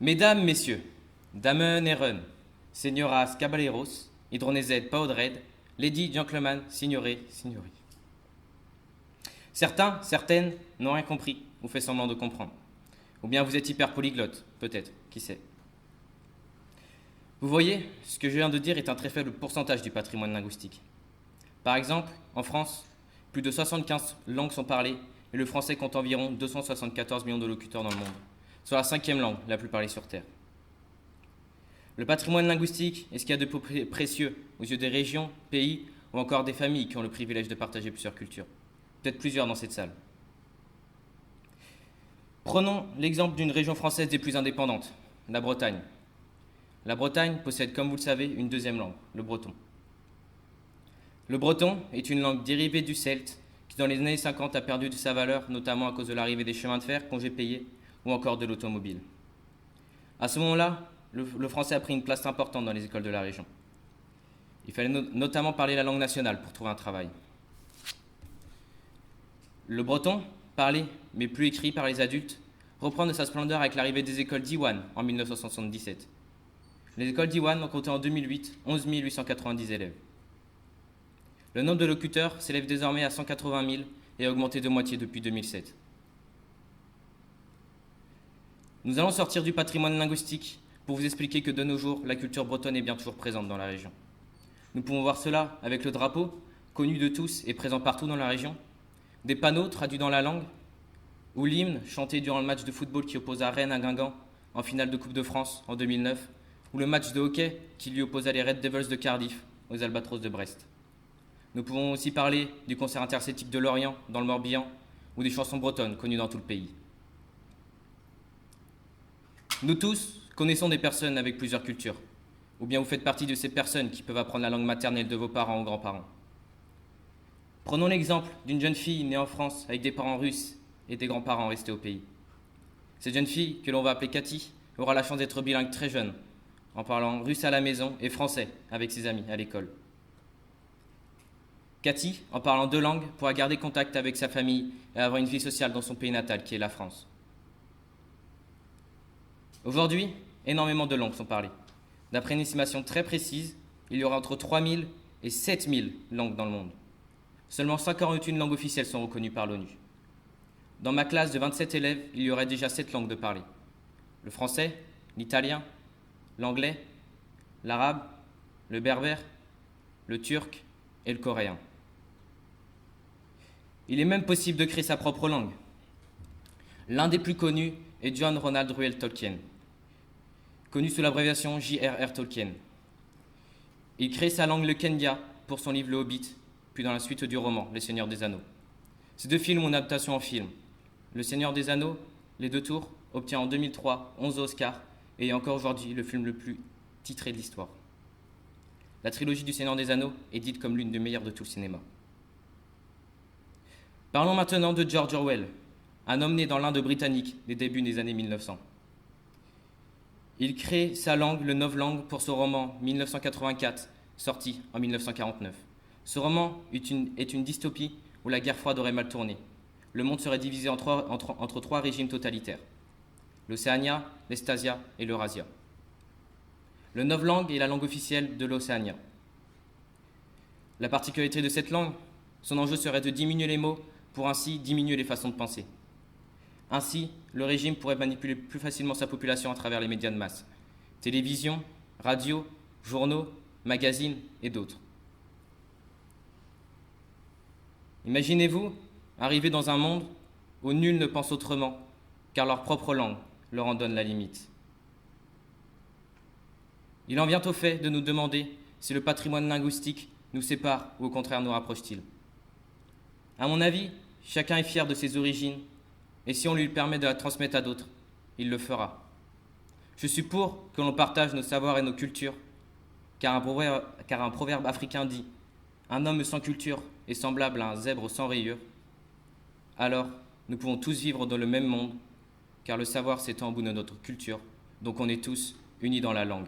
Mesdames, Messieurs, Damen, Herren, Señoras, Caballeros, Idronezed, Paudred, Lady, Gentlemen, Signoré, Signori. Certains, certaines n'ont rien compris ou fait semblant de comprendre. Ou bien vous êtes hyper polyglotte, peut-être, qui sait. Vous voyez, ce que je viens de dire est un très faible pourcentage du patrimoine linguistique. Par exemple, en France, plus de 75 langues sont parlées et le français compte environ 274 millions de locuteurs dans le monde, soit la 5e langue la plus parlée sur Terre. Le patrimoine linguistique est ce qu'il y a de plus précieux aux yeux des régions, pays ou encore des familles qui ont le privilège de partager plusieurs cultures. Peut-être plusieurs dans cette salle. Prenons l'exemple d'une région française des plus indépendantes, la Bretagne. La Bretagne possède, comme vous le savez, une deuxième langue, le breton. Le breton est une langue dérivée du celte qui, dans les années 50, a perdu de sa valeur, notamment à cause de l'arrivée des chemins de fer, congés payés ou encore de l'automobile. À ce moment-là, le français a pris une place importante dans les écoles de la région. Il fallait notamment parler la langue nationale pour trouver un travail. Le breton, parlé mais plus écrit par les adultes, reprend de sa splendeur avec l'arrivée des écoles d'Iwan en 1977. Les écoles d'Iwan ont compté en 2008 11 890 élèves. Le nombre de locuteurs s'élève désormais à 180 000 et a augmenté de moitié depuis 2007. Nous allons sortir du patrimoine linguistique pour vous expliquer que de nos jours, la culture bretonne est bien toujours présente dans la région. Nous pouvons voir cela avec le drapeau, connu de tous et présent partout dans la région, des panneaux traduits dans la langue, ou l'hymne chanté durant le match de football qui opposa Rennes à Guingamp en finale de Coupe de France en 2009, ou le match de hockey qui lui opposa les Red Devils de Cardiff aux Albatros de Brest. Nous pouvons aussi parler du concert interceltique de Lorient dans le Morbihan ou des chansons bretonnes connues dans tout le pays. Nous tous connaissons des personnes avec plusieurs cultures, ou bien vous faites partie de ces personnes qui peuvent apprendre la langue maternelle de vos parents ou grands-parents. Prenons l'exemple d'une jeune fille née en France avec des parents russes et des grands-parents restés au pays. Cette jeune fille, que l'on va appeler Cathy, aura la chance d'être bilingue très jeune, en parlant russe à la maison et français avec ses amis à l'école. Cathy, en parlant 2 langues, pourra garder contact avec sa famille et avoir une vie sociale dans son pays natal qui est la France. Aujourd'hui, énormément de langues sont parlées. D'après une estimation très précise, il y aura entre 3 000 et 7 000 langues dans le monde. Seulement 51 langues officielles sont reconnues par l'ONU. Dans ma classe de 27 élèves, il y aurait déjà 7 langues de parler. Le français, l'italien, l'anglais, l'arabe, le berbère, le turc et le coréen. Il est même possible de créer sa propre langue. L'un des plus connus est John Ronald Reuel Tolkien, connu sous l'abréviation J.R.R. Tolkien. Il crée sa langue le Quenya pour son livre Le Hobbit, puis dans la suite du roman Le Seigneur des Anneaux. Ces 2 films ont une adaptation en film. Le Seigneur des Anneaux, Les 2 Tours, obtient en 2003 11 Oscars et est encore aujourd'hui le film le plus titré de l'histoire. La trilogie du Seigneur des Anneaux est dite comme l'une des meilleures de tout le cinéma. Parlons maintenant de George Orwell, un homme né dans l'Inde britannique des débuts des années 1900. Il crée sa langue, le novlangue, pour son roman 1984, sorti en 1949. Ce roman est une dystopie où la guerre froide aurait mal tourné. Le monde serait divisé entre 3 régimes totalitaires: l'Océania, l'Estasia et l'Eurasia. Le novlangue est la langue officielle de l'Océania. La particularité de cette langue, son enjeu serait de diminuer les mots pour ainsi diminuer les façons de penser. Ainsi, le régime pourrait manipuler plus facilement sa population à travers les médias de masse, télévision, radio, journaux, magazines et d'autres. Imaginez-vous arriver dans un monde où nul ne pense autrement, car leur propre langue leur en donne la limite. Il en vient au fait de nous demander si le patrimoine linguistique nous sépare ou au contraire nous rapproche-t-il. À mon avis, chacun est fier de ses origines, et si on lui permet de la transmettre à d'autres, il le fera. Je suis pour que l'on partage nos savoirs et nos cultures, car un proverbe africain dit « Un homme sans culture est semblable à un zèbre sans rayures ». Alors, nous pouvons tous vivre dans le même monde, car le savoir s'étend au bout de notre culture, donc on est tous unis dans la langue.